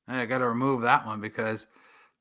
I got to remove that one because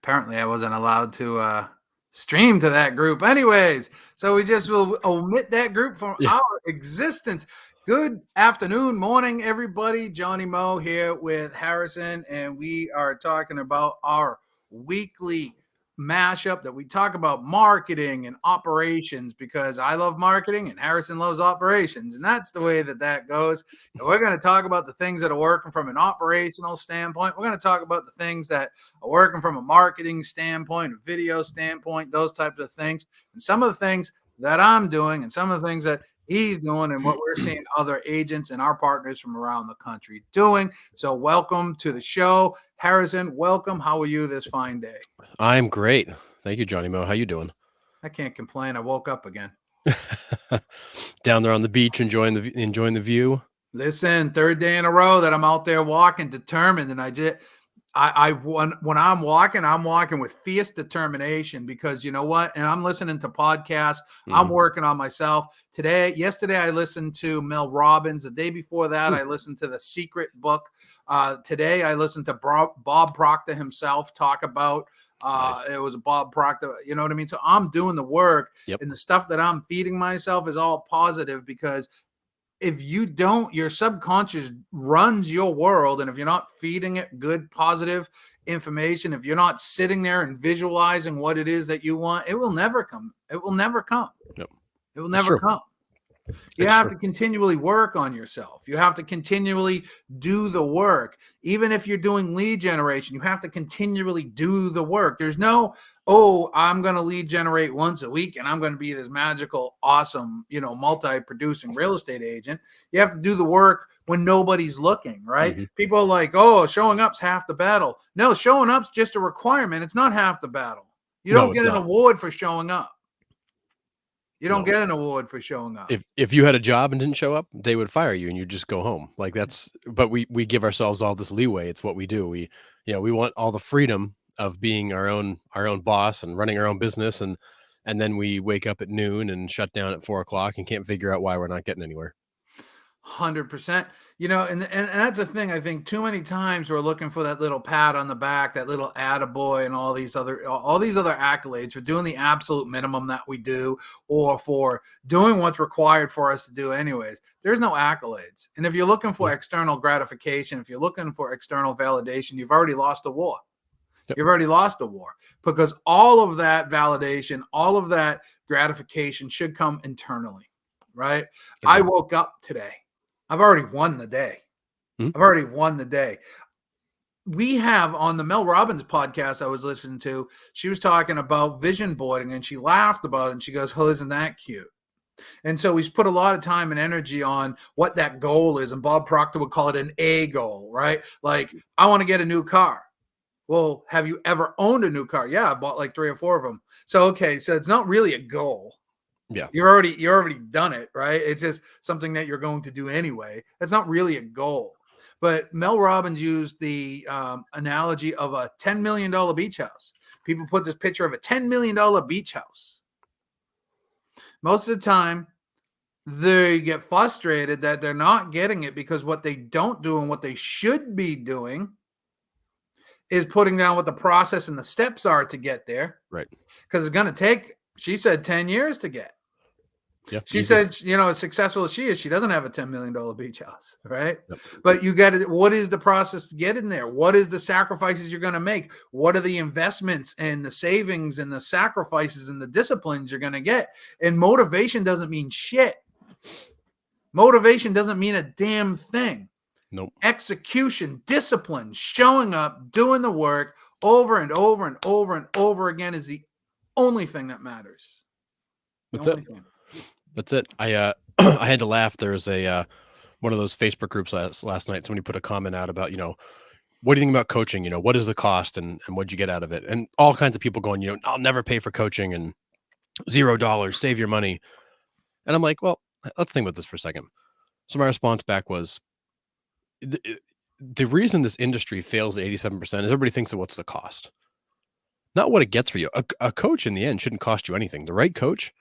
apparently I wasn't allowed to stream to that group anyways. So we just will omit that group from Yeah. our existence. Good afternoon, morning, everybody. Johnny Moe here with Harrison, and we are talking about our weekly mashup that we talk about marketing and operations because I love marketing and Harrison loves operations, and that's the way that goes. And we're going to talk about the things that are working from an operational standpoint. We're going to talk about the things that are working from a marketing standpoint, a video standpoint, those types of things, and some of the things that I'm doing and some of the things that he's doing and what we're seeing other agents and our partners from around the country doing. So welcome to the show. Harrison, welcome. How are you this fine day? I'm great. Thank you, Johnny Mo. How you doing? I can't complain. I woke up again. Down there on the beach, enjoying the view. Listen, third day in a row that I'm out there walking, determined, and when I'm walking with fierce determination because you know what? And I'm listening to podcasts. I'm working on myself. Yesterday, I listened to Mel Robbins. The day before that, I listened to The Secret Book. Today, I listened to Bob Proctor himself talk about. Nice. It was Bob Proctor. You know what I mean? So I'm doing the work, Yep. and the stuff that I'm feeding myself is all positive because if you don't, your subconscious runs your world. And if you're not feeding it good, positive information, if you're not sitting there and visualizing what it is that you want, it will never come. It will never come. Yep. It will It's never true. come. You It's have true. to continually work on yourself. You have to continually do the work. Even if you're doing lead generation, you have to continually do the work. There's no, oh, I'm going to lead generate once a week and I'm going to be this magical, awesome, multi-producing real estate agent. You have to do the work when nobody's looking, right? People are like, oh, showing up's half the battle. No, showing up's just a requirement. It's not half the battle. You don't get an award for showing up. You don't get an award for showing up. If you had a job and didn't show up, they would fire you and you just go home. Like but we give ourselves all this leeway. It's what we do. We want all the freedom of being our own boss and running our own business, and then we wake up at noon and shut down at 4 o'clock and can't figure out why we're not getting anywhere. 100%. And that's the thing. I think too many times we're looking for that little pat on the back, that little attaboy, and all these other accolades for doing the absolute minimum that we do, or for doing what's required for us to do anyways. There's no accolades. And if you're looking for external gratification, if you're looking for external validation, you've already lost a war. You've already lost a war, because all of that validation, all of that gratification should come internally, right? I woke up today. I've already won the day. I've already won the day. We have on the Mel Robbins podcast I was listening to, she was talking about vision boarding and she laughed about it and she goes, oh, isn't that cute? And so he's put a lot of time and energy on what that goal is. And Bob Proctor would call it an A goal, right? Like, I want to get a new car. Well, have you ever owned a new car? Yeah, I bought like 3 or 4 of them. So, okay, so it's not really a goal. Yeah. You're already done it, right? It's just something that you're going to do anyway. That's not really a goal. But Mel Robbins used the analogy of a $10 million beach house. People put this picture of a $10 million beach house. Most of the time, they get frustrated that they're not getting it because what they don't do and what they should be doing is putting down what the process and the steps are to get there. Right. Because it's going to take, she said, 10 years to get. Yeah, she said, as successful as she is, she doesn't have a $10 million beach house, right? Yep. But you got to, what is the process to get in there? What is the sacrifices you're going to make? What are the investments and the savings and the sacrifices and the disciplines you're going to get? And motivation doesn't mean shit. Motivation doesn't mean a damn thing. Nope. Execution, discipline, showing up, doing the work over and over and over and over again is the only thing that matters. That's it. That's it. I I had to laugh. There was a one of those Facebook groups last night. Somebody put a comment out about, what do you think about coaching? What is the cost and what'd you get out of it? And all kinds of people going, I'll never pay for coaching and $0, save your money. And I'm like, well, let's think about this for a second. So my response back was, the reason this industry fails at 87% is everybody thinks that what's the cost, not what it gets for you. A coach in the end shouldn't cost you anything. The right coach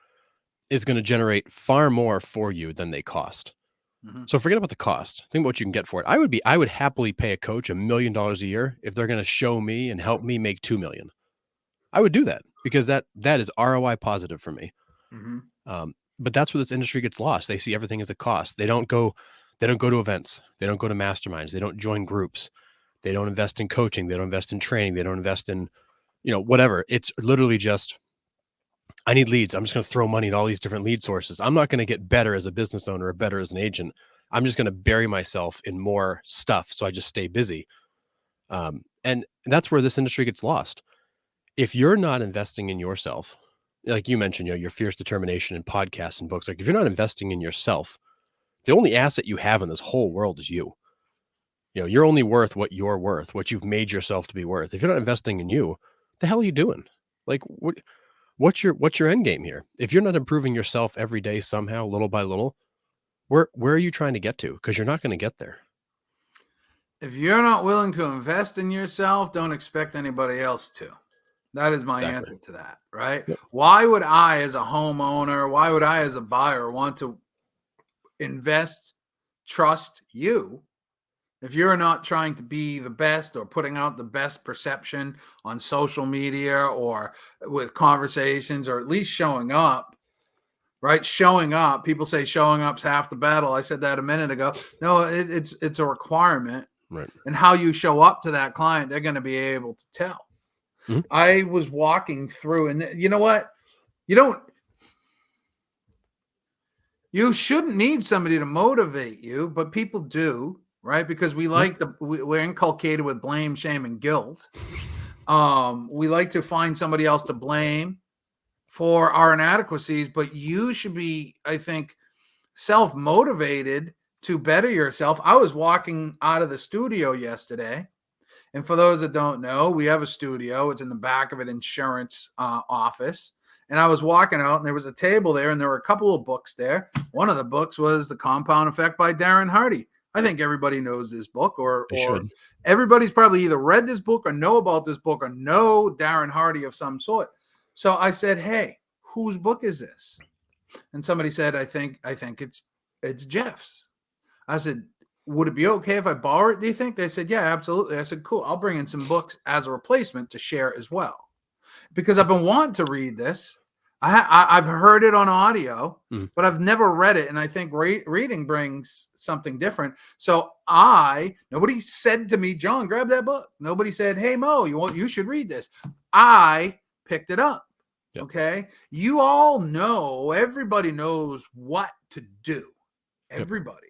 is going to generate far more for you than they cost. Mhm. So forget about the cost. Think about what you can get for it. I would happily pay a coach $1 million a year if they're going to show me and help me make 2 million. I would do that because that is ROI positive for me. Mhm. But that's where this industry gets lost. They see everything as a cost. They don't go to events. They don't go to masterminds. They don't join groups. They don't invest in coaching. They don't invest in training. They don't invest in, whatever. It's literally just, I need leads. I'm just going to throw money at all these different lead sources. I'm not going to get better as a business owner or better as an agent. I'm just going to bury myself in more stuff. So I just stay busy. And that's where this industry gets lost. If you're not investing in yourself, like you mentioned, your fierce determination and podcasts and books, like if you're not investing in yourself, the only asset you have in this whole world is you. You're only worth what you're worth, what you've made yourself to be worth. If you're not investing in you, the hell are you doing? Like what's your end game here? If you're not improving yourself every day somehow, little by little, where are you trying to get to? Because you're not going to get there. If you're not willing to invest in yourself, don't expect anybody else to. That is my Exactly. answer to that, right? Yep. Why would I, as a homeowner, why would I, as a buyer, want to invest, trust you if you're not trying to be the best or putting out the best perception on social media or with conversations, or at least showing up, right? Showing up. People say showing up's half the battle. I said that a minute ago. No, it's a requirement. Right. And how you show up to that client, they're going to be able to tell. Mm-hmm. I was walking through, and you know what? You shouldn't need somebody to motivate you, but people do, right? Because we're inculcated with blame, shame, and guilt. We like to find somebody else to blame for our inadequacies, but you should be, I think, self-motivated to better yourself. I was walking out of the studio yesterday, and for those that don't know, we have a studio. It's in the back of an insurance office. And I was walking out, and there was a table there, and there were a couple of books there. One of the books was The Compound Effect by Darren Hardy. I think everybody knows this book, or everybody's probably either read this book or know about this book or know Darren Hardy of some sort. So I said, hey, whose book is this? And somebody said, I think it's Jeff's. I said, would it be okay if I borrow it, do you think? They said, yeah, absolutely. I said, cool. I'll bring in some books as a replacement to share as well. Because I've been wanting to read this. I've heard it on audio, but I've never read it. And I think reading brings something different. So nobody said to me, John, grab that book. Nobody said, hey, Mo, you should read this. I picked it up. Yep. Okay. You all know, everybody knows what to do. Everybody. Yep.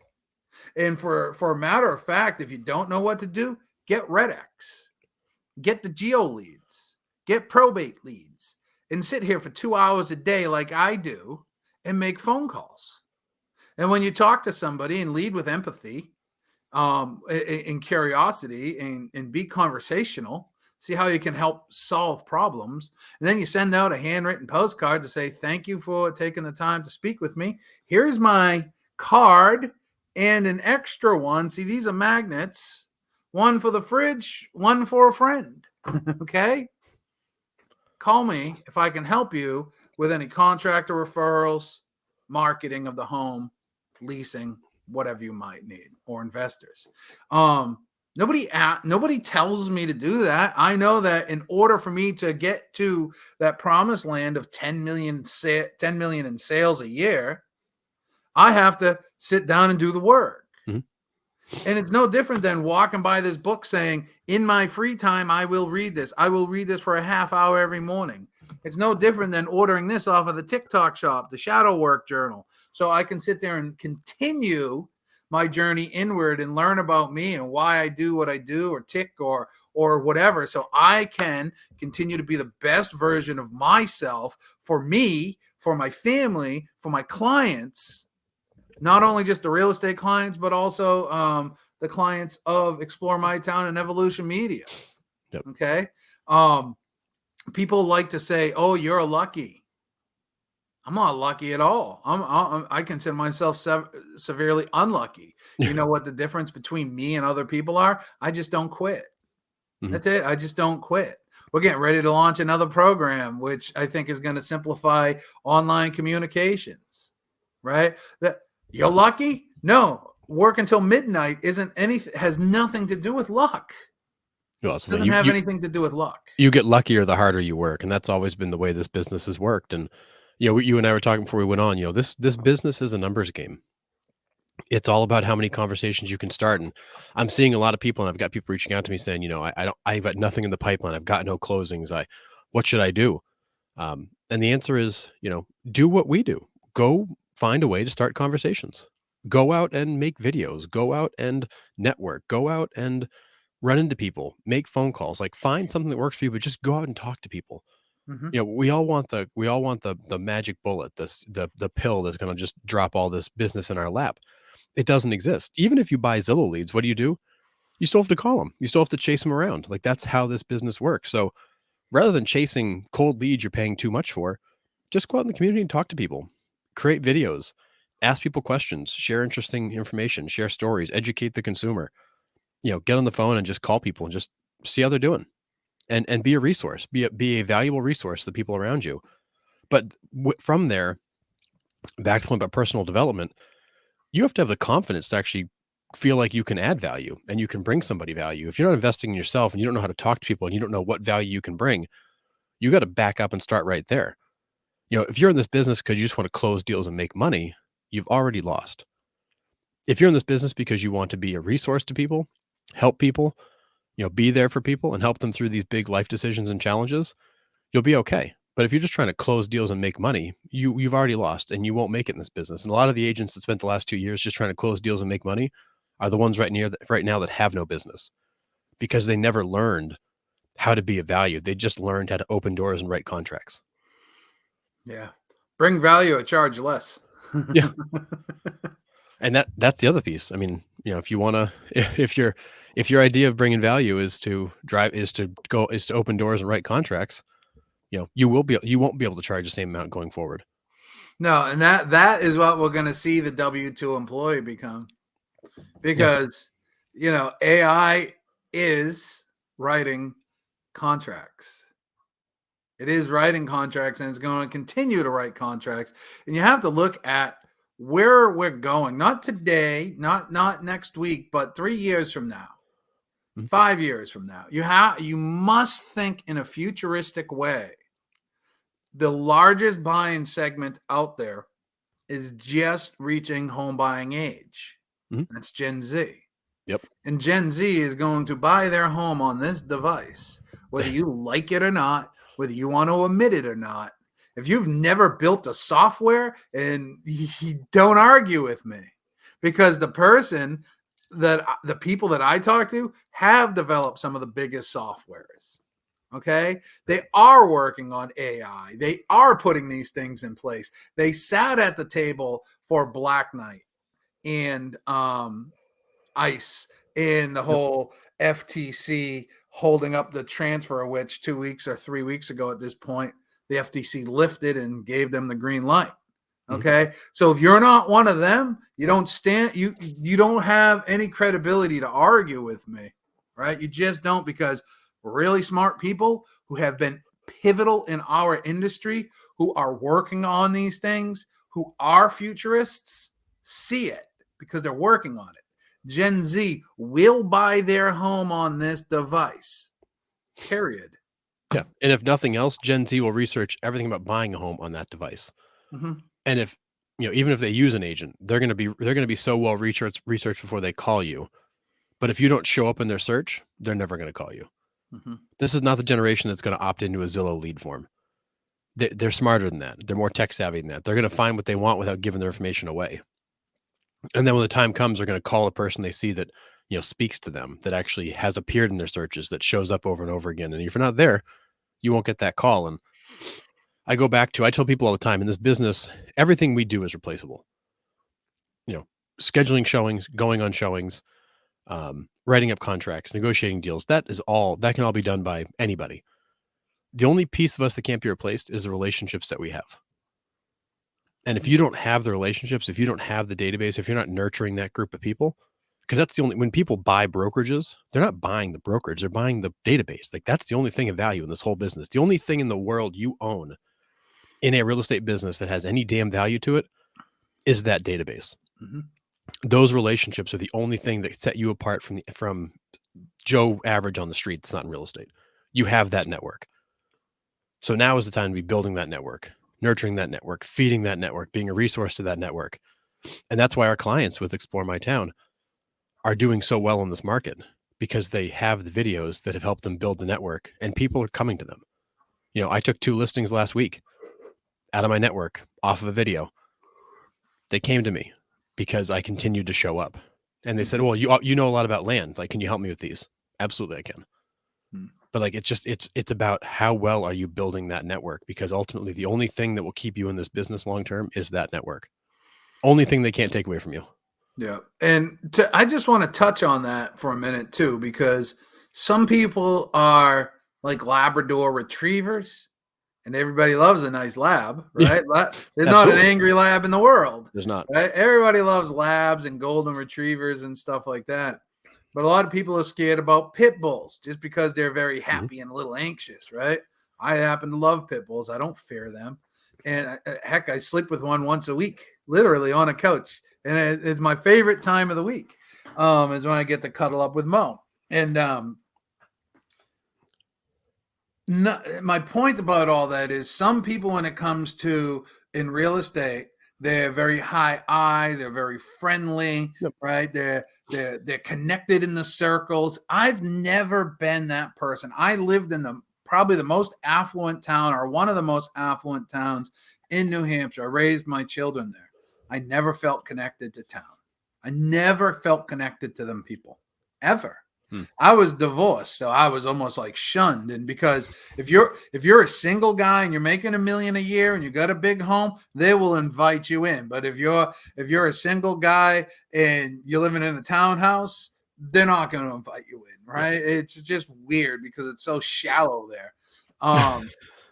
And for a matter of fact, if you don't know what to do, get Red-X, get the Geo leads, get probate leads, and sit here for 2 hours a day like I do and make phone calls. And when you talk to somebody and lead with empathy, and curiosity, and be conversational, see how you can help solve problems. And then you send out a handwritten postcard to say, thank you for taking the time to speak with me. Here's my card and an extra one. See, these are magnets, one for the fridge, one for a friend. Okay. Call me if I can help you with any contractor referrals, marketing of the home, leasing, whatever you might need, or investors. Nobody tells me to do that. I know that in order for me to get to that promised land of 10 million in sales a year, I have to sit down and do the work. And it's no different than walking by this book saying, in my free time, I will read this. I will read this for a half hour every morning. It's no different than ordering this off of the TikTok shop, the Shadow Work Journal. So I can sit there and continue my journey inward and learn about me and why I do what I do, or tick or whatever. So I can continue to be the best version of myself for me, for my family, for my clients. Not only just the real estate clients, but also the clients of Explore My Town and Evolution Media. Yep. Okay. People like to say, oh, you're lucky. I'm not lucky at all. I consider myself severely unlucky. You know what the difference between me and other people are? I just don't quit. That's it. I just don't quit. We're getting ready to launch another program, which I think is going to simplify online communications, right? You're lucky? No, work until midnight isn't anything, has nothing to do with luck. Well, It doesn't have anything to do with luck. you get luckier the harder you work, and that's always been the way this business has worked. And you and I were talking before we went on. This business is a numbers game. It's all about how many conversations you can start. And I'm seeing a lot of people, and I've got people reaching out to me saying, I've got nothing in the pipeline. I've got no closings. What should I do? And the answer is, do what we do. Go find a way to start conversations. Go out and make videos. Go out and network. Go out and run into people. Make phone calls. Like, find something that works for you, but just go out and talk to people. Mhm. We all want the magic bullet, the pill that's going to just drop all this business in our lap. It doesn't exist. Even if you buy Zillow leads, what do? You still have to call them. You still have to chase them around. Like, that's how this business works. So rather than chasing cold leads you're paying too much for, just go out in the community and talk to people. Create videos, ask people questions, share interesting information, share stories, educate the consumer. Get on the phone and just call people and just see how they're doing, and be a resource, be a valuable resource to the people around you. But from there, back to the point about personal development, you have to have the confidence to actually feel like you can add value and you can bring somebody value. If you're not investing in yourself and you don't know how to talk to people and you don't know what value you can bring, you got to back up and start right there. If you're in this business because you just want to close deals and make money, you've already lost. If you're in this business because you want to be a resource to people, help people, be there for people and help them through these big life decisions and challenges, you'll be okay. But if you're just trying to close deals and make money, you've already lost and you won't make it in this business. And a lot of the agents that spent the last 2 years just trying to close deals and make money are the ones right now that have no business, because they never learned how to be of value. They just learned how to open doors and write contracts. Yeah. Bring value or charge less. Yeah. And that's the other piece. I mean, if you want to, if your idea of bringing value is to open doors and write contracts, you won't be able to charge the same amount going forward. No, and that is what we're going to see the W-2 employee become, because AI is writing contracts. It is writing contracts, and it's going to continue to write contracts. And you have to look at where we're going, not today, not next week, but 3 years from now, 5 years from now. You must think in a futuristic way. The largest buying segment out there is just reaching home buying age. That's Gen Z. Yep. And Gen Z is going to buy their home on this device, whether you like it or not, whether you want to admit it or not. If you've never built a software, and you don't argue with me, because the people that I talk to have developed some of the biggest softwares. Okay. They are working on AI. They are putting these things in place. They sat at the table for Black Knight and ICE and the whole FTC holding up the transfer, which 2 weeks or 3 weeks ago at this point, the FTC lifted and gave them the green light. Okay. So if you're not one of them, you don't don't have any credibility to argue with me, right? You just don't, because really smart people who have been pivotal in our industry, who are working on these things, who are futurists, see it because they're working on it. Gen Z will buy their home on this device, period. Yeah. And if nothing else, Gen Z will research everything about buying a home on that device. And if, even if they use an agent, they're going to be so well researched before they call you. But if you don't show up in their search, they're never going to call you. This is not the generation that's going to opt into a Zillow lead form. They're smarter than that. They're more tech savvy than that. They're going to find what they want without giving their information away. And then when the time comes, they're going to call a person they see that, speaks to them, that actually has appeared in their searches, that shows up over and over again. And if you're not there, you won't get that call. And I tell people all the time, in this business, everything we do is replaceable. Scheduling showings, going on showings, writing up contracts, negotiating deals, that can all be done by anybody. The only piece of us that can't be replaced is the relationships that we have. And if you don't have the relationships, if you don't have the database, if you're not nurturing that group of people, because that's when people buy brokerages, they're not buying the brokerage, they're buying the database. Like, that's the only thing of value in this whole business. The only thing in the world you own in a real estate business that has any damn value to it is that database. Those relationships are the only thing that set you apart from Joe average on the street that's not in real estate. You have that network. So now is the time to be building that network, nurturing that network, feeding that network, being a resource to that network. And that's why our clients with Explore My Town are doing so well in this market, because they have the videos that have helped them build the network and people are coming to them. I took 2 listings last week out of my network off of a video. They came to me because I continued to show up. And they said, "Well, you know a lot about land. Like, can you help me with these?" Absolutely, I can. Hmm. But like, it's about how well are you building that network, because ultimately the only thing that will keep you in this business long term is that network. Only thing they can't take away from you. Yeah. And I just want to touch on that for a minute too, because some people are like Labrador retrievers and everybody loves a nice lab, Yeah, right? There's not an absolutely. angry lab in the world, There's not. right? Everybody loves labs and golden retrievers and stuff like that. But a lot of people are scared about pit bulls just because they're very Mhm. happy and a little anxious, right? I happen to love pit bulls. I don't fear them. And heck, I sleep with one once a week, literally on a couch. And it's my favorite time of the week, is when I get to cuddle up with Mo. And my point about all that is some people, when it comes to in real estate, they're very high eye, they're very friendly, Yep. right? They're connected in the circles. I've never been that person. I lived in probably the most affluent town, or one of the most affluent towns in New Hampshire. I raised my children there. I never felt connected to town. I never felt connected to them people, ever. Hmm. I was divorced, so I was almost like shunned. And because if you're a single guy and you're making $1 million a year and you got a big home, they will invite you in. But if you're a single guy and you're living in a townhouse, they're not going to invite you in, right? Yeah. It's just weird because it's so shallow there.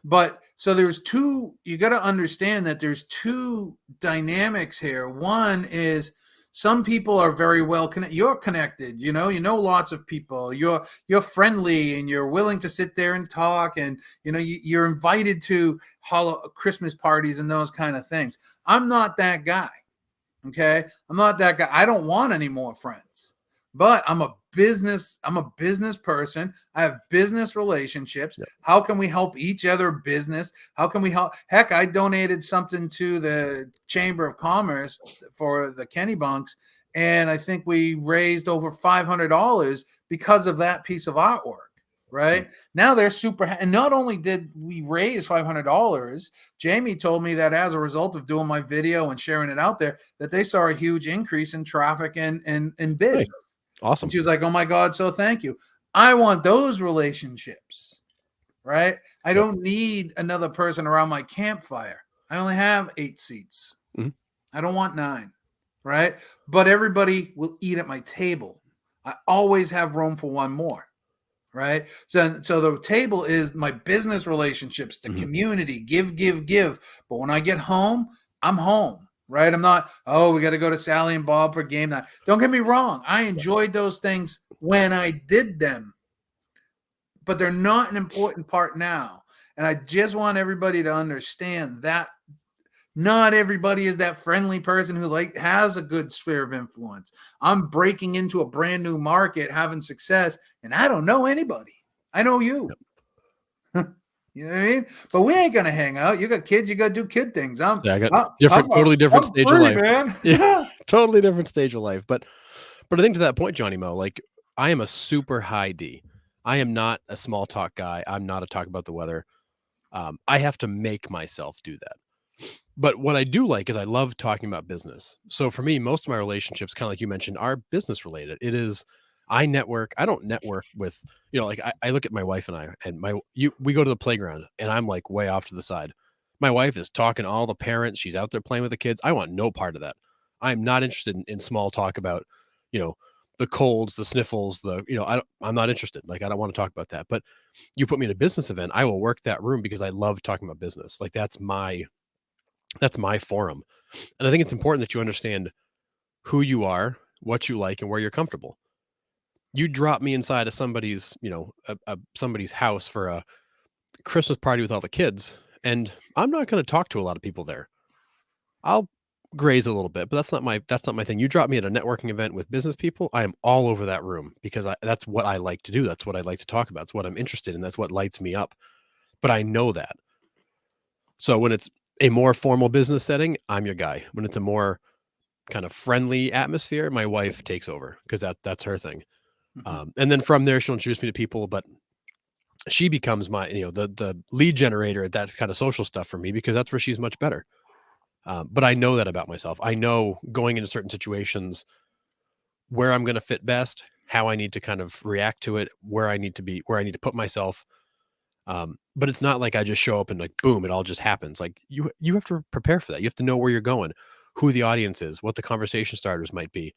But so there's two. You got to understand that there's two dynamics here. One is some people are very well connected. You're connected, you know lots of people. You're friendly and you're willing to sit there and talk, and you're invited to Christmas parties and those kind of things. I'm not that guy. Okay, I'm not that guy. I don't want any more friends. But I'm a business person. I have business relationships. Yep. How can we help each other business? How can we help? Heck, I donated something to the Chamber of Commerce for the Kennebunks, and I think we raised over $500 because of that piece of artwork. Right now, they're super. And not only did we raise $500, Jamie told me that as a result of doing my video and sharing it out there, that they saw a huge increase in traffic and bids. Nice. Awesome. And she was like, "Oh my God, so thank you." I want those relationships, right? I don't need another person around my campfire. I only have 8 seats. Mhm. I don't want 9, right? But everybody will eat at my table. I always have room for one more, right? So the table is my business relationships, the community, give. But when I get home, I'm home, right? I'm not, oh, we got to go to Sally and Bob for game night. Don't get me wrong. I enjoyed those things when I did them, but they're not an important part now. And I just want everybody to understand that not everybody is that friendly person who has a good sphere of influence. I'm breaking into a brand new market, having success, and I don't know anybody. I know you. Yep. You know what I mean? But we ain't gonna hang out. You got kids. You got to do kid things. I got totally different stage free, of life, man. Yeah, totally different stage of life. But I think to that point, Johnny Mo, like, I am a super high D. I am not a small talk guy. I'm not a talk about the weather. I have to make myself do that. But what I do like is I love talking about business. So for me, most of my relationships, kind of like you mentioned, are business related. It is, I network. I don't network with, like I look at my wife and I, and we go to the playground and I'm like way off to the side. My wife is talking to all the parents. She's out there playing with the kids. I want no part of that. I'm not interested in small talk about, you know, the colds, the sniffles, I'm not interested. Like, I don't want to talk about that. But you put me in a business event, I will work that room because I love talking about business. Like, that's my forum. And I think it's important that you understand who you are, what you like, and where you're comfortable. You drop me inside of somebody's, somebody's house for a Christmas party with all the kids, and I'm not going to talk to a lot of people there. I'll graze a little bit, but that's not my thing. You drop me at a networking event with business people, I am all over that room because that's what I like to do. That's what I like to talk about. It's what I'm interested in. That's what lights me up. But I know that. So when it's a more formal business setting, I'm your guy. When it's a more kind of friendly atmosphere, my wife takes over because that's her thing. And then from there, she'll introduce me to people, but she becomes my, the lead generator at that kind of social stuff for me because that's where she's much better. But I know that about myself. I know going into certain situations where I'm going to fit best, how I need to kind of react to it, where I need to be, where I need to put myself. But it's not like I just show up and like, boom, it all just happens. Like you have to prepare for that. You have to know where you're going, who the audience is, what the conversation starters might be.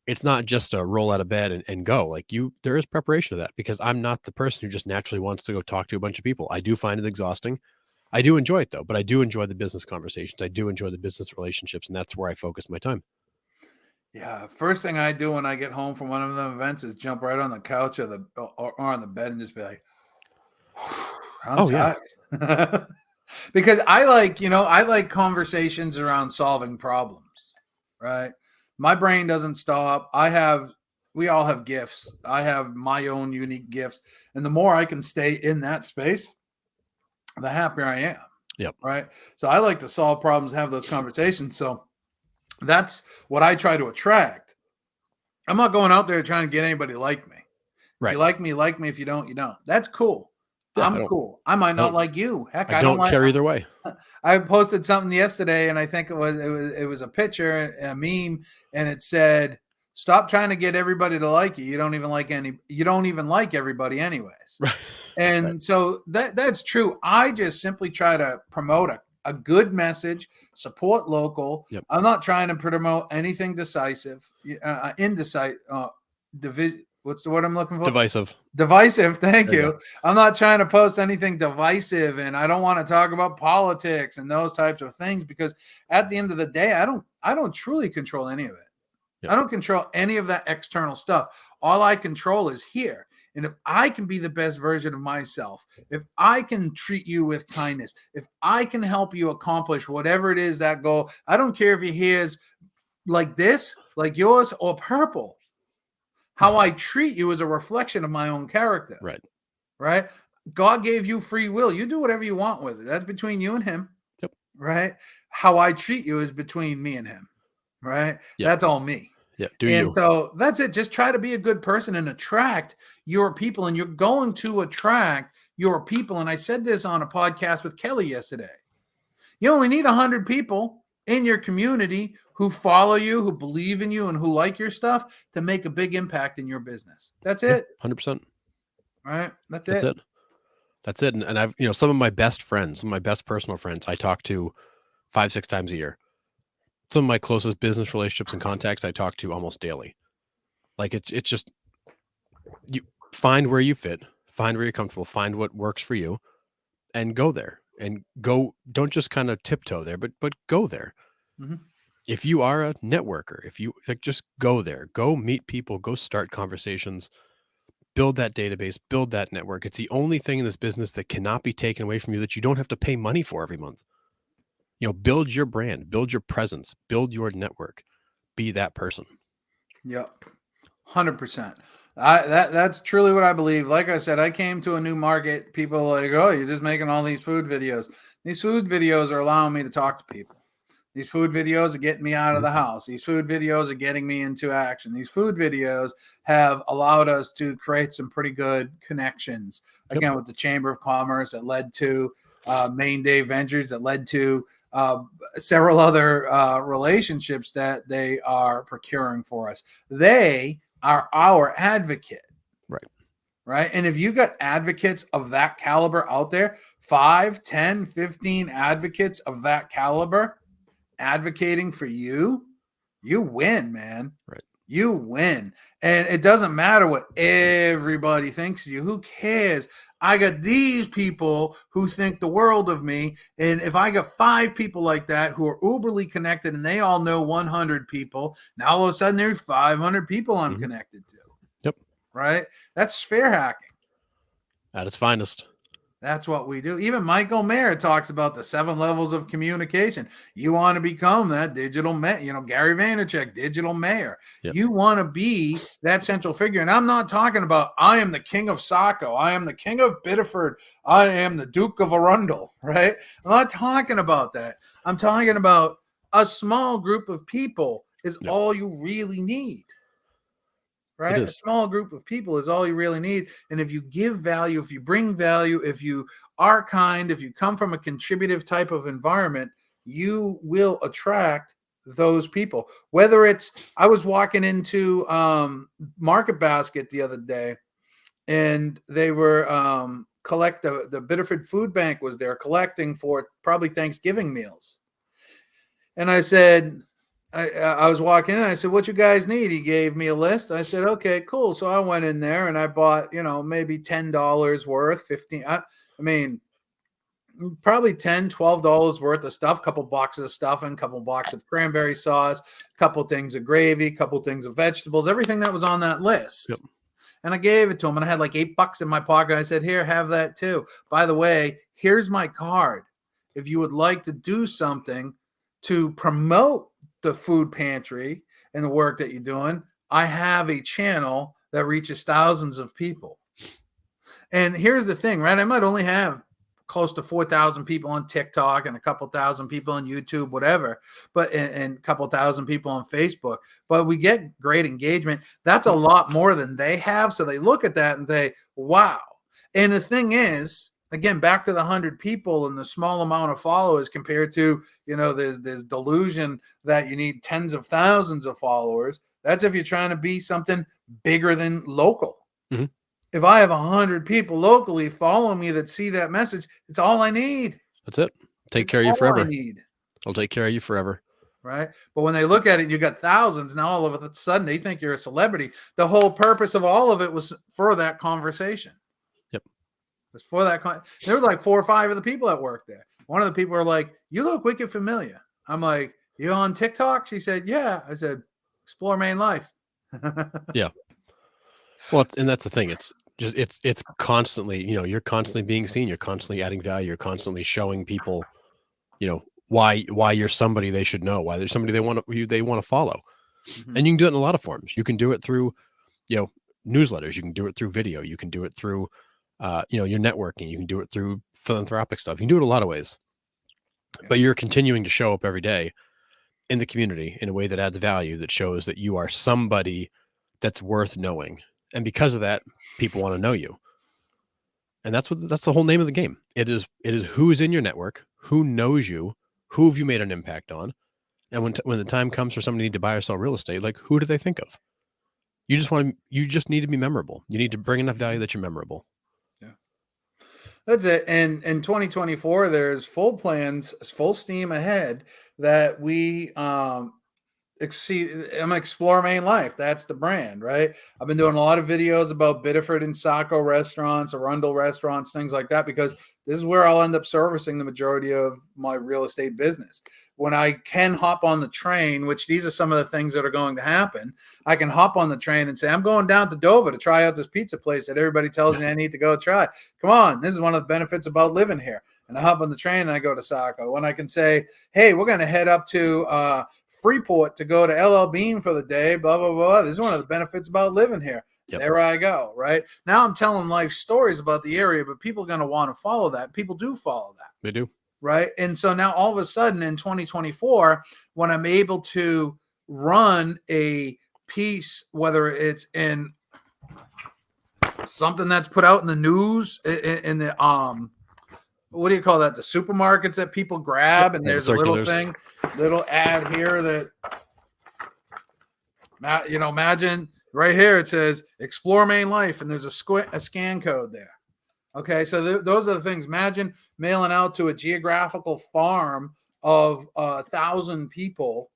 It's not just a roll out of bed and go. Like there is preparation to that because I'm not the person who just naturally wants to go talk to a bunch of people. I do find it exhausting. I do enjoy it though, but I do enjoy the business conversations. I do enjoy the business relationships, and that's where I focus my time. Yeah, first thing I do when I get home from one of them events is jump right on the couch or on the bed and just be like, I'm Oh yeah, tired. Because I like conversations around solving problems, right? My brain doesn't stop. We all have gifts. I have my own unique gifts. And the more I can stay in that space, the happier I am. Yep. Right. So I like to solve problems, have those conversations. So that's what I try to attract. I'm not going out there trying to get anybody to like me. If you Right. like me, you like me. If you don't, you don't. That's cool. Yeah. I'm cool. I might I not don't. like you. Heck, I I don't don't like. care either way. I posted something yesterday, and I think it was a picture, a meme, and it said, "Stop trying to get everybody to like you. You don't even like everybody anyways." Right. And Right. so that's true. I just simply try to promote a good message, support local. Yep. I'm not trying to promote anything decisive, indecisive, what's the word I'm looking for? Divisive. Divisive. Thank There you you. go. I'm not trying to post anything divisive, and I don't want to talk about politics and those types of things because at the end of the day, I don't truly control any of it. Yep. I don't control any of that external stuff. All I control is here. And if I can be the best version of myself, if I can treat you with kindness, if I can help you accomplish whatever it is that goal, I don't care if your hair is like this, like yours, or purple. How I treat you is a reflection of my own character. Right. Right? God gave you free will. You do whatever you want with it. That's between you and him. Yep. Right? How I treat you is between me and him. Right? Yep. That's all me. Yeah. Do And you? so that's it. Just try to be a good person and attract your people. And you're going to attract your people. And I said this on a podcast with Kelly yesterday. You only need 100 people in your community who follow you, who believe in you, and who like your stuff to make a big impact in your business. That's it. 100%. Right? That's That's it. it. That's it. And I've, some of my best friends, some of my best personal friends, I talk to 5-6 times a year. Some of my closest business relationships and contacts I talk to almost daily. Like it's just, you find where you fit, find where you're comfortable, find what works for you, and go there. And go. Don't just kind of tiptoe there, but go there. Mm-hmm. If you are a networker, if you like, just go there, go meet people, go start conversations, build that database, build that network. It's the only thing in this business that cannot be taken away from you that you don't have to pay money for every month. Build your brand, build your presence, build your network, be that person. Yep. 100%. That's truly what I believe. Like I said, I came to a new market. People are like, oh, you're just making all these food videos. These food videos are allowing me to talk to people. These food videos are getting me out of the house. These food videos are getting me into action. These food videos have allowed us to create some pretty good connections. Again, with the Chamber of Commerce that led to Main Day Ventures, that led to several other relationships that they are procuring for us. They are our advocate. Right. And if you got advocates of that caliber out there, 5, 10, 15 advocates of that caliber advocating for you, you win, man. Right. You win. And it doesn't matter what everybody thinks of you. Who cares? I got these people who think the world of me. And if I got 5 people like that who are uberly connected and they all know 100 people, now all of a sudden there's 500 people I'm connected to. Yep. Right? That's sphere hacking. At its finest. That's what we do. Even Michael Mayer talks about the 7 levels of communication. You want to become that digital mayor, Gary Vaynerchuk, digital mayor. Yep. You want to be that central figure. And I'm not talking about, I am the king of Saco. I am the king of Biddeford. I am the Duke of Arundel, right? I'm not talking about that. I'm talking about a small group of people is all you really need. Right? A small group of people is all you really need. And if you give value, if you bring value, if you are kind, if you come from a contributive type of environment, you will attract those people. Whether it's, I was walking into Market Basket the other day, and they were the Biddeford Food Bank was there collecting for probably Thanksgiving meals. And I said, I was walking in. I said, "What you guys need?" He gave me a list. I said, "Okay, cool." So I went in there and I bought, maybe $10 worth, 15. I mean, probably $10, $12 worth of stuff. Couple boxes of stuffing, couple boxes of cranberry sauce, couple things of gravy, couple things of vegetables, everything that was on that list. Yep. And I gave it to him, and I had like $8 in my pocket. I said, "Here, have that too. By the way, here's my card. If you would like to do something to promote the food pantry and the work that you're doing, I have a channel that reaches thousands of people." And here's the thing, right? I might only have close to 4,000 people on TikTok and a couple thousand people on YouTube, whatever, and a couple thousand people on Facebook, but we get great engagement. That's a lot more than they have. So they look at that and they, wow. And the thing is, again, back to the 100 people and the small amount of followers compared to, there's delusion that you need tens of thousands of followers. That's if you're trying to be something bigger than local. Mm-hmm. If I have 100 people locally following me that see that message, it's all I need. That's it. Take care of you forever. I'll take care of you forever. Right. But when they look at it, you got thousands. Now all of a sudden they think you're a celebrity. The whole purpose of all of it was for that conversation. For that, there were like 4 or 5 of the people that worked there. One of the people were like, "You look wicked familiar." I'm like, "You on TikTok?" She said, "Yeah." I said, "Explore Maine Life." Yeah. Well, and that's the thing. It's just, it's constantly, you're constantly being seen. You're constantly adding value. You're constantly showing people, why you're somebody they should know, why there's somebody they want to follow. Mm-hmm. And you can do it in a lot of forms. You can do it through, newsletters. You can do it through video. You can do it through, your networking. You can do it through philanthropic stuff. You can do it a lot of ways, but you're continuing to show up every day in the community in a way that adds value, that shows that you are somebody that's worth knowing. And because of that, people want to know you. And that's the whole name of the game. It is who's in your network, who knows you, who have you made an impact on. And when the time comes for somebody to buy or sell real estate, like, who do they think of? You just need to be memorable. You need to bring enough value that you're memorable. That's it. And in 2024, there's full plans, full steam ahead that we Explore Maine Life. That's the brand, right? I've been doing a lot of videos about Biddeford and Saco restaurants, Arundel restaurants, things like that, because this is where I'll end up servicing the majority of my real estate business. When I can hop on the train, which these are some of the things that are going to happen, I can hop on the train and say, "I'm going down to Dover to try out this pizza place that everybody tells me I need to go try. Come on, this is one of the benefits about living here." And I hop on the train and I go to Saco. When I can say, "Hey, we're going to head up to Freeport to go to LL Bean for the day, blah, blah, blah. This is one of the benefits about living here." Yep. There I go, right? Now I'm telling life stories about the area, but people are going to want to follow that. People do follow that. They do. Right? And so now all of a sudden in 2024, when I'm able to run a piece, whether it's in something that's put out in the news, in the what do you call that? The supermarkets that people grab, and there's a little thing, little ad here that, imagine right here, it says Explore Maine Life, and there's a scan code there. Okay, so those are the things. Imagine mailing out to a geographical farm of 1,000 people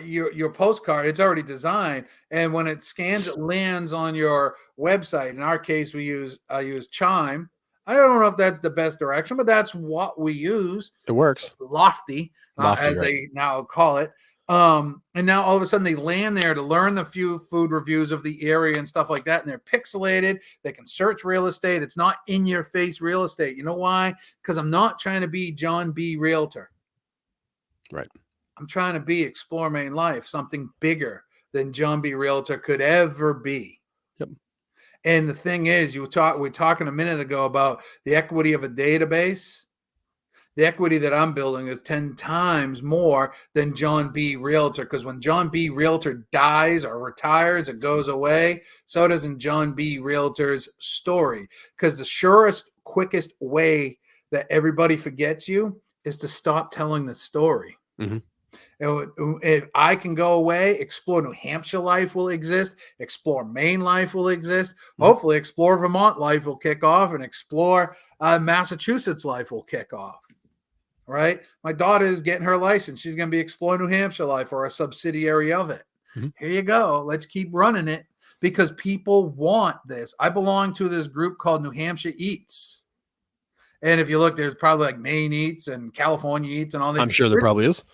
your postcard. It's already designed, and when it scans, it lands on your website. In our case, I use Chime. I don't know if that's the best direction, but that's what we use. It works. Lofty, as right. they now call it. And now all of a sudden they land there to learn the few food reviews of the area and stuff like that. And they're pixelated. They can search real estate. It's not in your face real estate. You know why? Because I'm not trying to be John B. Realtor. Right. I'm trying to be Explore Main Life, something bigger than John B. Realtor could ever be. Yep. And the thing is, we were talking a minute ago about the equity of a database. The equity that I'm building is 10 times more than John B. Realtor, because when John B. Realtor dies or retires, it goes away. So doesn't John B. Realtor's story, because the surest, quickest way that everybody forgets you is to stop telling the story. Mm-hmm. If I can go away, Explore New Hampshire life will exist. Explore Maine life will exist. Mm-hmm. Hopefully, Explore Vermont life will kick off, and Explore Massachusetts life will kick off. Right? My daughter is getting her license. She's going to be Explore New Hampshire life or a subsidiary of it. Mm-hmm. Here you go. Let's keep running it because people want this. I belong to this group called New Hampshire Eats. And if you look, there's probably like Maine Eats and California Eats and all that. I'm sure there probably is.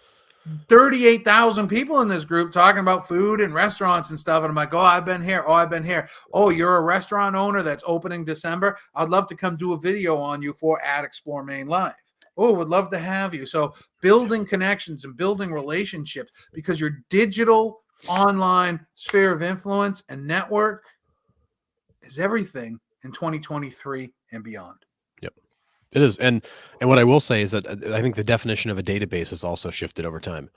38,000 people in this group talking about food and restaurants and stuff. And I'm like, oh, I've been here. Oh, I've been here. Oh, you're a restaurant owner that's opening December. I'd love to come do a video on you for Explore Main Live. Oh, would love to have you. So building connections and building relationships, because your digital online sphere of influence and network is everything in 2023 and beyond. Yep, it is. And what I will say is that I think the definition of a database has also shifted over time.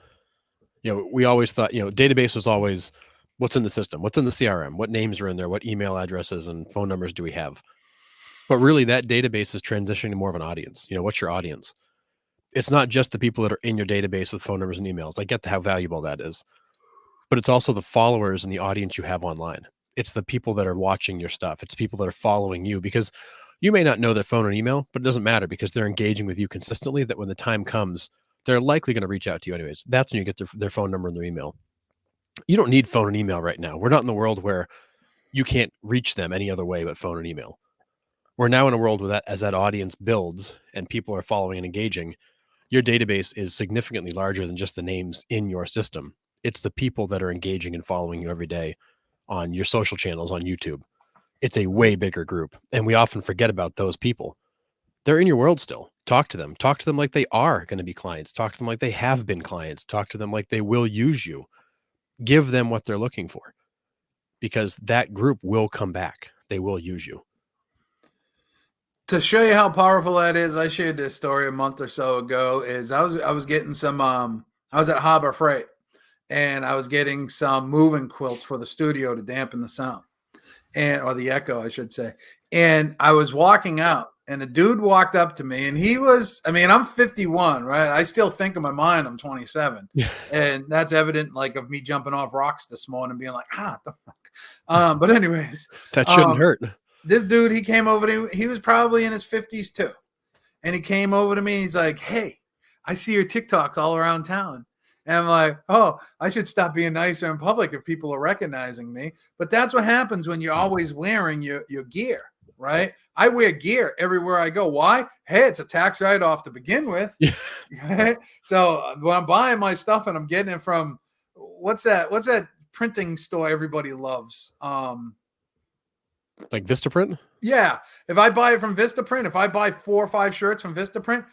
You know, we always thought, you know, database was always what's in the system, what's in the CRM, what names are in there, what email addresses and phone numbers do we have? But really, that database is transitioning to more of an audience. You know, what's your audience? It's not just the people that are in your database with phone numbers and emails. I get how valuable that is. But it's also the followers and the audience you have online. It's the people that are watching your stuff. It's people that are following you, because you may not know their phone and email, but it doesn't matter because they're engaging with you consistently, that when the time comes, they're likely going to reach out to you anyways. That's when you get their phone number and their email. You don't need phone and email right now. We're not in the world where you can't reach them any other way but phone and email. We're now in a world where that, as that audience builds and people are following and engaging, your database is significantly larger than just the names in your system. It's the people that are engaging and following you every day on your social channels, on YouTube. It's a way bigger group. And we often forget about those people. They're in your world still. Talk to them. Talk to them like they are going to be clients. Talk to them like they have been clients. Talk to them like they will use you. Give them what they're looking for, because that group will come back. They will use you. To show you how powerful that is, I shared this story a month or so ago. I was getting some I was at Harbor Freight, and I was getting some moving quilts for the studio to dampen the sound, or the echo, I should say. And I was walking out, and a dude walked up to me, and he was, I mean, I'm 51, right? I still think in my mind I'm 27. And that's evident, like, of me jumping off rocks this morning and being like, what the fuck? But anyways. That shouldn't hurt. This dude, he came over to me. He was probably in his 50s too. And he came over to me. He's like, hey, I see your TikToks all around town. And I'm like, oh, I should stop being nicer in public if people are recognizing me. But that's what happens when you're always wearing your gear, right? I wear gear everywhere I go. Why? Hey, it's a tax write-off to begin with. Right? So when I'm buying my stuff and I'm getting it from, what's that printing store everybody loves? Like Vistaprint? Yeah. If I buy it from Vistaprint, if I buy 4 or 5 shirts from Vistaprint,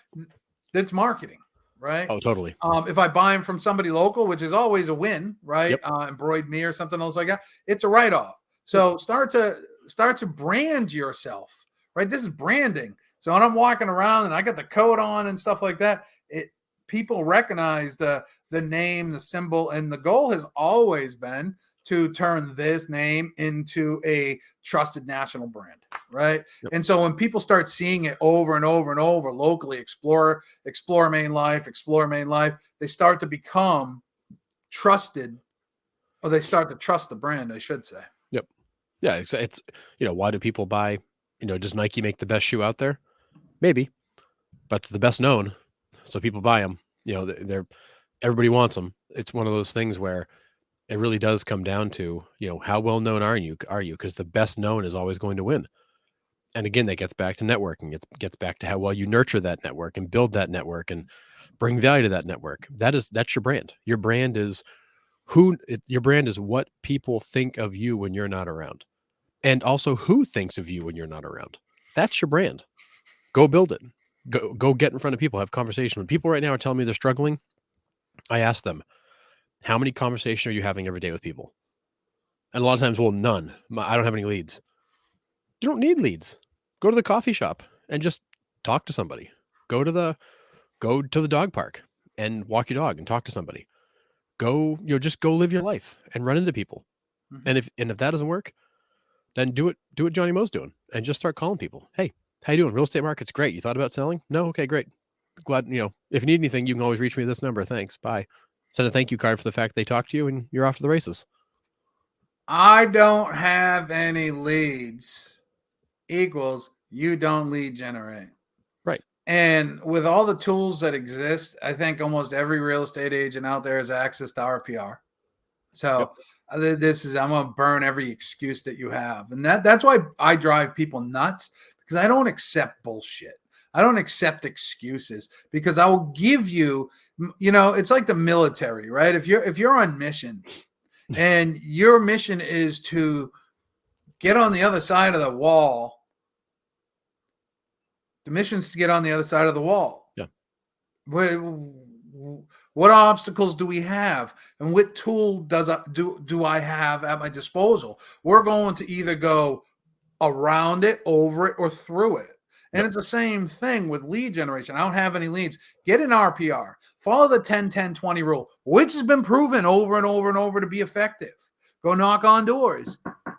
that's marketing, right? Oh, totally. If I buy them from somebody local, which is always a win, right? Yep. Embroidered Me or something else like that, it's a write-off. So start to brand yourself, right? This is branding. So when I'm walking around and I got the coat on and stuff like that, people recognize the name, the symbol, and the goal has always been to turn this name into a trusted national brand, right? Yep. And so when people start seeing it over and over and over locally, Explore Main Life, they start to become trusted, or they start to trust the brand, I should say. Yep. Yeah, it's why do people buy, does Nike make the best shoe out there? Maybe, but the best known, so people buy them. Everybody wants them. It's one of those things where it really does come down to, how well known are you? Because the best known is always going to win. And again, that gets back to networking. It gets back to how well you nurture that network and build that network. And bring value to that network. That's your brand. Your brand is your brand is what people think of you when you're not around, and also who thinks of you when you're not around. That's your brand. Go build it. Go get in front of people, have conversation. When people right now are telling me they're struggling, I ask them, how many conversations are you having every day with people? And a lot of times, well, none. I don't have any leads. You don't need leads. Go to the coffee shop and just talk to somebody. Go to the dog park and walk your dog and talk to somebody. Just go live your life and run into people. Mm-hmm. And if that doesn't work, then do what Johnny Mo's doing and just start calling people. Hey, how you doing? Real estate market's great. You thought about selling? No? Okay, great. Glad, if you need anything, you can always reach me at this number. Thanks. Bye. Send a thank you card for the fact they talked to you and you're off to the races. I don't have any leads equals you don't lead generate. Right. And with all the tools that exist, I think almost every real estate agent out there has access to RPR. So I'm going to burn every excuse that you have. And that's why I drive people nuts, because I don't accept bullshit. I don't accept excuses, because I will give you, it's like the military, right? If you're on mission and your mission is to get on the other side of the wall, the mission's to get on the other side of the wall. Yeah. What obstacles do we have, and what tool do I have at my disposal? We're going to either go around it, over it, or through it. And It's the same thing with lead generation. I don't have any leads. Get an RPR. Follow the 10-10-20 rule, which has been proven over and over and over to be effective. Go knock on doors.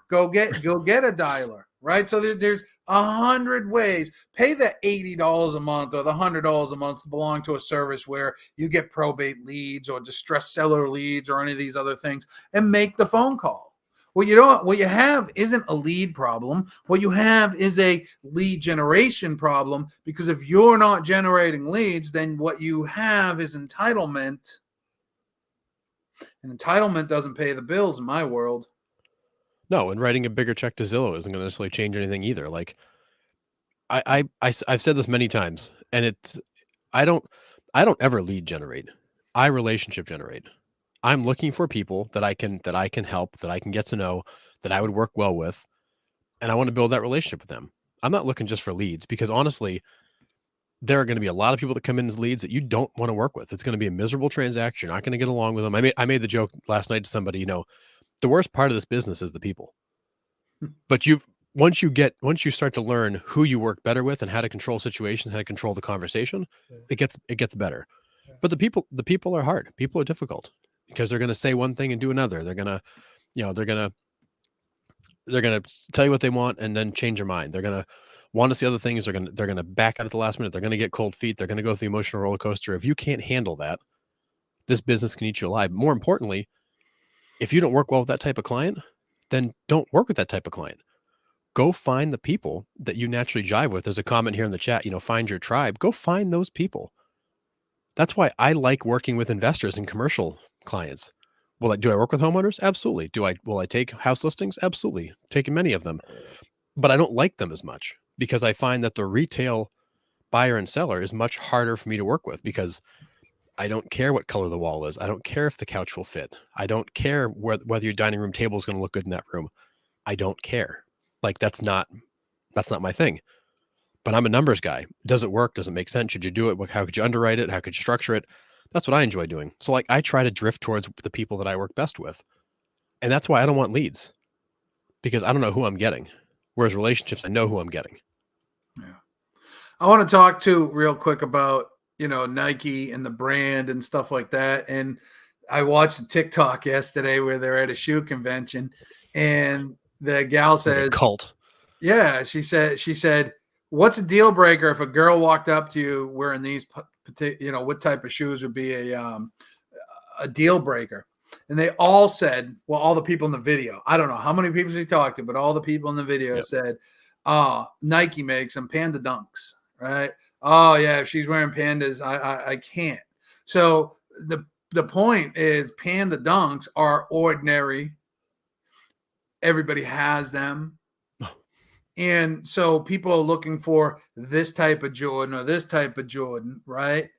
Go get a dialer. Right. So there's 100 ways. Pay the $80 a month or the $100 a month to belong to a service where you get probate leads or distressed seller leads or any of these other things, and make the phone call. What you have isn't a lead problem. What you have is a lead generation problem, because if you're not generating leads, then what you have is entitlement. And entitlement doesn't pay the bills in my world. No, and writing a bigger check to Zillow isn't going to necessarily change anything either. Like I've said this many times, and I don't ever lead generate. I relationship generate. I'm looking for people that I can help, that I can get to know, that I would work well with, and I want to build that relationship with them. I'm not looking just for leads, because honestly, there are going to be a lot of people that come in as leads that you don't want to work with. It's going to be a miserable transaction. You're not going to get along with them. I made the joke last night to somebody, the worst part of this business is the people. But once you start to learn who you work better with and how to control situations, how to control the conversation, it gets better. Yeah. But the people are hard. People are difficult, because they're going to say one thing and do another. They're going to tell you what they want and then change their mind. They're going to want to see other things. They're going to back out at the last minute. They're going to get cold feet. They're going to go through the emotional roller coaster. If you can't handle that, this business can eat you alive. More importantly, if you don't work well with that type of client, then don't work with that type of client. Go find the people that you naturally jive with. There's a comment here in the chat, find your tribe. Go find those people. That's why I like working with investors and commercial clients. Do I work with homeowners? Absolutely. Will I take house listings? Absolutely. Taking many of them. But I don't like them as much, because I find that the retail buyer and seller is much harder for me to work with, because I don't care what color the wall is. I don't care if the couch will fit. I don't care whether your dining room table is going to look good in that room. I don't care. Like that's not my thing. But I'm a numbers guy. Does it work? Does it make sense? Should you do it? How could you underwrite it? How could you structure it? That's what I enjoy doing. So I try to drift towards the people that I work best with. And that's why I don't want leads, because I don't know who I'm getting. Whereas relationships, I know who I'm getting. Yeah. I want to talk too real quick about, Nike and the brand and stuff like that. And I watched a TikTok yesterday where they're at a shoe convention, and the gal said, cult. Yeah. She said, what's a deal breaker if a girl walked up to you wearing these, what type of shoes would be a deal breaker? And they all said, well, all the people in the video, I don't know how many people she talked to, but all the people in the video said, Nike makes them Panda Dunks, right? Oh yeah, if she's wearing Pandas, I can't. So the point is, Panda Dunks are ordinary. Everybody has them. And so people are looking for this type of Jordan or this type of Jordan, right?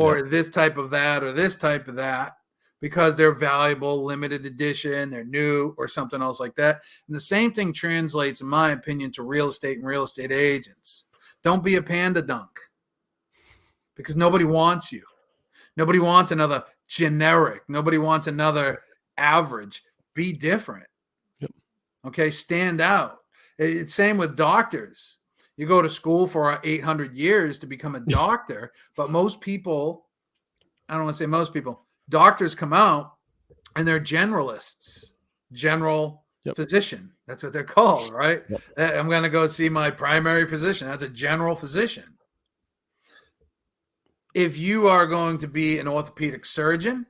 or this type of that, or this type of that, because they're valuable, limited edition, they're new, or something else like that. And the same thing translates, in my opinion, to real estate and real estate agents. Don't be a panda dunk, because nobody wants you. Nobody wants another generic. Nobody wants another average. Be different. Yep. Okay, stand out. It's same with doctors. You go to school for 800 years to become a doctor, but most people, I don't want to say most people, doctors come out and they're generalists, general physician. That's what they're called, right? Yep. I'm going to go see my primary physician. That's a general physician. If you are going to be an orthopedic surgeon,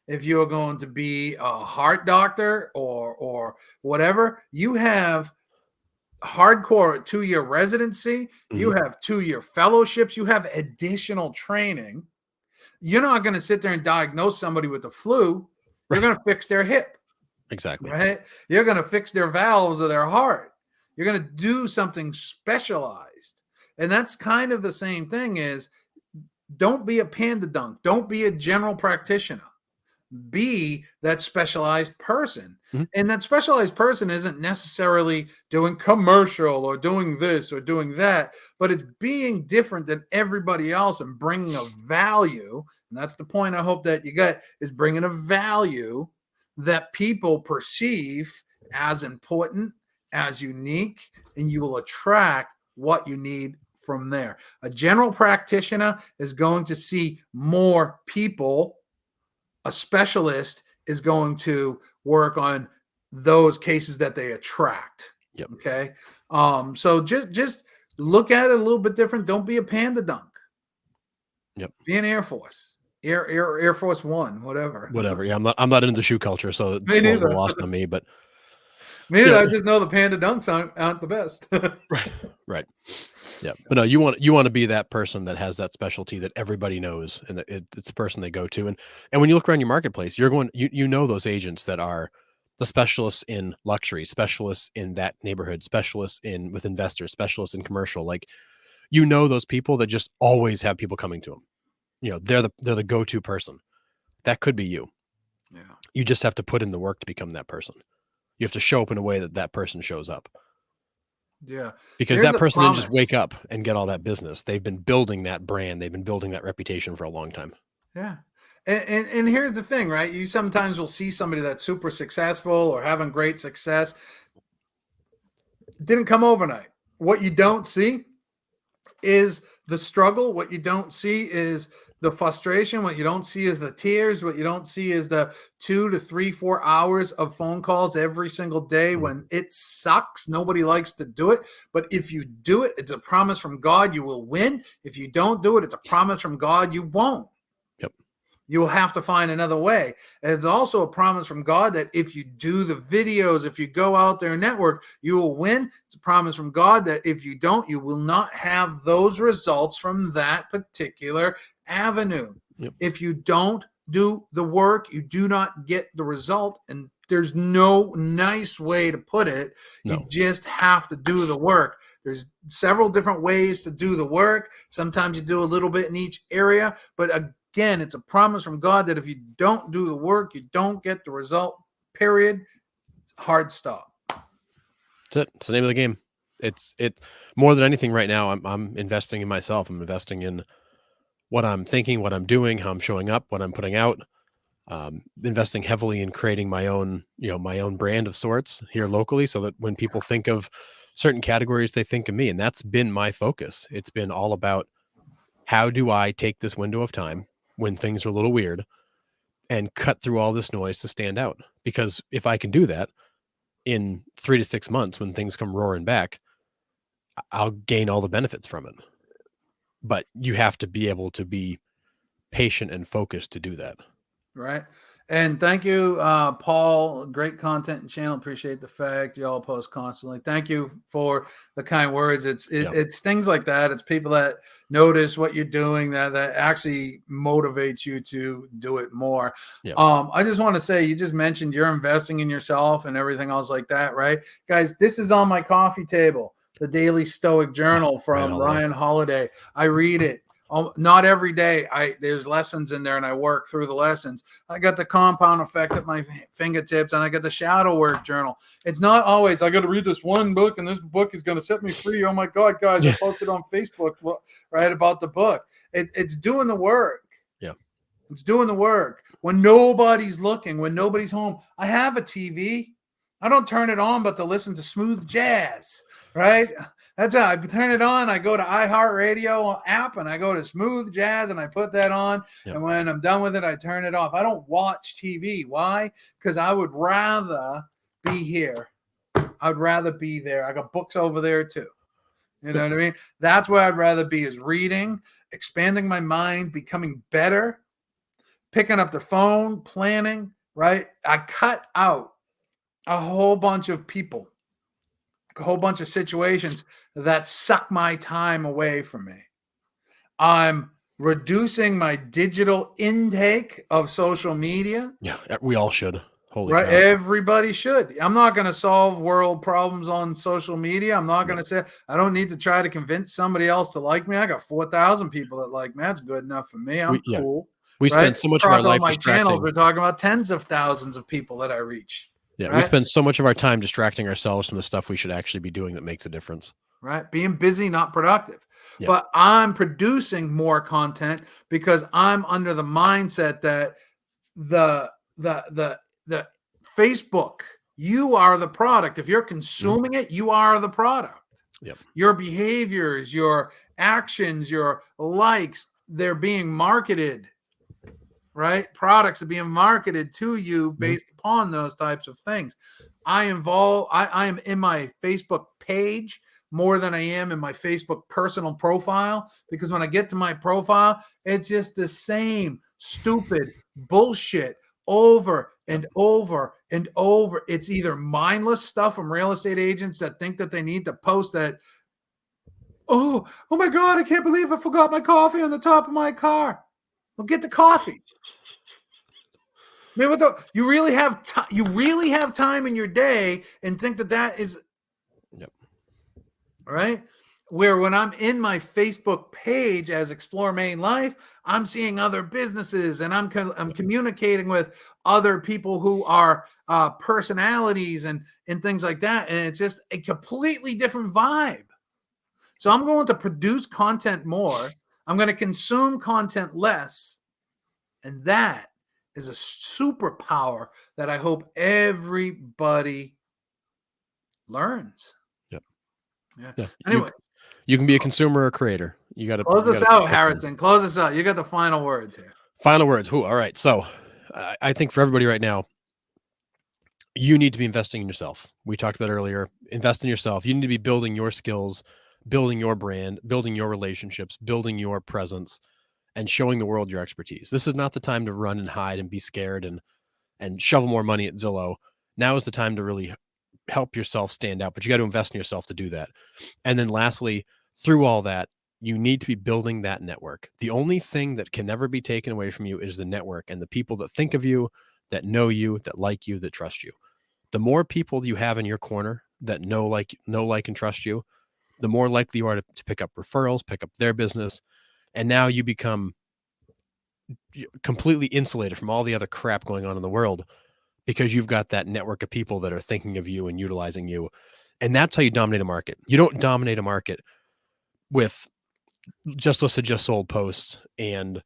if you are going to be a heart doctor or whatever, you have hardcore 2-year residency, you have 2-year fellowships, you have additional training. You're not going to sit there and diagnose somebody with the flu. You're going to fix their hip. Exactly. Right? You're going to fix their valves of their heart. You're going to do something specialized. And that's kind of the same thing is, don't be a panda dunk. Don't be a general practitioner. Be that specialized person. And that specialized person isn't necessarily doing commercial or doing this or doing that, but it's being different than everybody else and bringing a value. And that's the point I hope that you get, is bringing a value that people perceive as important, as unique, and you will attract what you need from there. A general practitioner is going to see more people. A specialist is going to work on those cases that they attract. Yep. Okay. So just look at it a little bit different. Don't be a panda dunk. Yep. Be an Air Force, Air Force One, whatever. Yeah. I'm not into shoe culture, so it's Me a neither. little lost on me, but maybe I just know the panda dunks aren't the best. Right. Yeah. But no, you want to be that person that has that specialty that everybody knows, and it's the person they go to. And when you look around your marketplace, you know those agents that are the specialists in luxury, specialists in that neighborhood, specialists with investors, specialists in commercial. Like, you know, those people that just always have people coming to them. You know, they're the go-to person. That could be you. Yeah. You just have to put in the work to become that person. You have to show up in a way that person shows up. Yeah. Because that person didn't just wake up and get all that business. They've been building that brand. They've been building that reputation for a long time. Yeah. And here's the thing, right? You sometimes will see somebody that's super successful or having great success. It didn't come overnight. What you don't see is the struggle. What you don't see is the frustration. What you don't see is the tears. What you don't see is the 2 to 3, 4 hours of phone calls every single day when it sucks. Nobody likes to do it. But if you do it, it's a promise from God you will win. If you don't do it, it's a promise from God you won't. Yep. You will have to find another way. And it's also a promise from God that if you do the videos, if you go out there and network, you will win. It's a promise from God that if you don't, you will not have those results from that particular avenue. Yep. If you don't do the work, you do not get the result. And there's no nice way to put it. No. You just have to do the work. There's several different ways to do the work. Sometimes you do a little bit in each area, but again, it's a promise from God that if you don't do the work, you don't get the result, period. Hard stop. That's it. It's the name of the game. It's more than anything right now. I'm investing in myself. I'm investing in what I'm thinking, what I'm doing, how I'm showing up, what I'm putting out. Investing heavily in creating my own brand of sorts here locally, so that when people think of certain categories, they think of me. And that's been my focus. It's been all about, how do I take this window of time when things are a little weird and cut through all this noise to stand out? Because if I can do that in 3 to 6 months, when things come roaring back, I'll gain all the benefits from it. But you have to be able to be patient and focused to do that. Right. And thank you, Paul. Great content and channel. Appreciate the fact y'all post constantly. Thank you for the kind words. It's things like that. It's people that notice what you're doing that actually motivates you to do it more. Yeah. I just want to say, you just mentioned you're investing in yourself and everything else like that, right? Guys, this is on my coffee table, the Daily Stoic Journal from Ryan Holiday. I read it. not every day. There's lessons in there, and I work through the lessons. I got the compound effect at my fingertips, and I got the shadow work journal. It's not always I got to read this one book, and this book is going to set me free. Oh my God, guys! I posted on Facebook right about the book. It's doing the work. Yeah, it's doing the work when nobody's looking, when nobody's home. I have a TV. I don't turn it on, but to listen to smooth jazz. Right. That's how I turn it on. I go to iHeartRadio app and I go to smooth jazz and I put that on. Yep. And when I'm done with it, I turn it off. I don't watch TV. Why? Because I would rather be here. I'd rather be there. I got books over there too. You know what I mean? That's where I'd rather be, is reading, expanding my mind, becoming better, picking up the phone, planning, right? I cut out a whole bunch of people, a whole bunch of situations that suck my time away from me. I'm reducing my digital intake of social media. Yeah, we all should. Holy right. cow. Everybody should. I'm not going to solve world problems on social media. I'm not going to say, I don't need to try to convince somebody else to like me. I got 4,000 people that like me. That's good enough for me. I'm cool. We spend so much of our life distracting. Channels, we're talking about tens of thousands of people that I reach. Yeah, right? We spend so much of our time distracting ourselves from the stuff we should actually be doing that makes a difference. Right. Being busy, not productive. Yeah. But I'm producing more content because I'm under the mindset that the Facebook, you are the product. If you're consuming it, you are the product. Yep. Your behaviors, your actions, your likes, they're being marketed. Right? Products are being marketed to you based upon those types of things. I am in my Facebook page more than I am in my Facebook personal profile, because when I get to my profile, it's just the same stupid bullshit over and over and over. It's either mindless stuff from real estate agents that think that they need to post that, oh my God, I can't believe I forgot my coffee on the top of my car. Well, get the coffee. I mean, you really have time in your day and think that is, yep, right? Where when I'm in my Facebook page as Explore Maine Life, I'm seeing other businesses and I'm communicating with other people who are personalities and things like that, and it's just a completely different vibe. So I'm going to produce content more. I'm going to consume content less, and that is a superpower that I hope everybody learns. Yep. Yeah. Anyway, you can be a consumer or a creator. You got to close this out, Harrison. Close this out. You got the final words here. Final words. All right. So I think for everybody right now, you need to be investing in yourself. We talked about earlier, invest in yourself. You need to be building your skills, building your brand, building your relationships, building your presence, and showing the world your expertise. This is not the time to run and hide and be scared and shovel more money at Zillow. Now is the time to really help yourself stand out, but you got to invest in yourself to do that. And then lastly, through all that, you need to be building that network. The only thing that can never be taken away from you is the network and the people that think of you, that know you, that like you, that trust you. The more people you have in your corner that know, like, and trust you, the more likely you are to pick up referrals, pick up their business. And now you become completely insulated from all the other crap going on in the world because you've got that network of people that are thinking of you and utilizing you. And that's how you dominate a market. You don't dominate a market with just listed, just sold posts and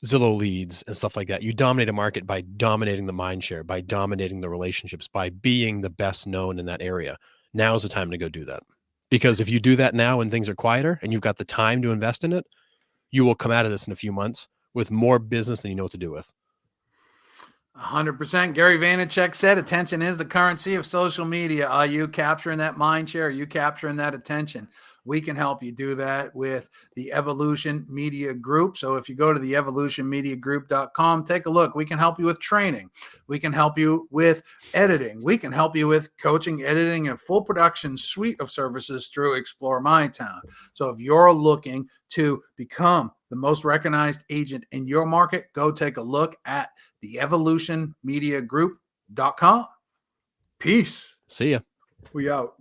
Zillow leads and stuff like that. You dominate a market by dominating the mind share, by dominating the relationships, by being the best known in that area. Now is the time to go do that. Because if you do that now when things are quieter and you've got the time to invest in it, you will come out of this in a few months with more business than you know what to do with. 100%. Gary Vaynerchuk said, attention is the currency of social media. Are you capturing that mind share? Are you capturing that attention? We can help you do that with the Evolution Media Group. So if you go to the evolutionmediagroup.com, take a look. We can help you with training. We can help you with editing. We can help you with coaching, editing, and full production suite of services through Explore My Town. So if you're looking to become the most recognized agent in your market, go take a look at the evolutionmediagroup.com. Peace. See ya. We out.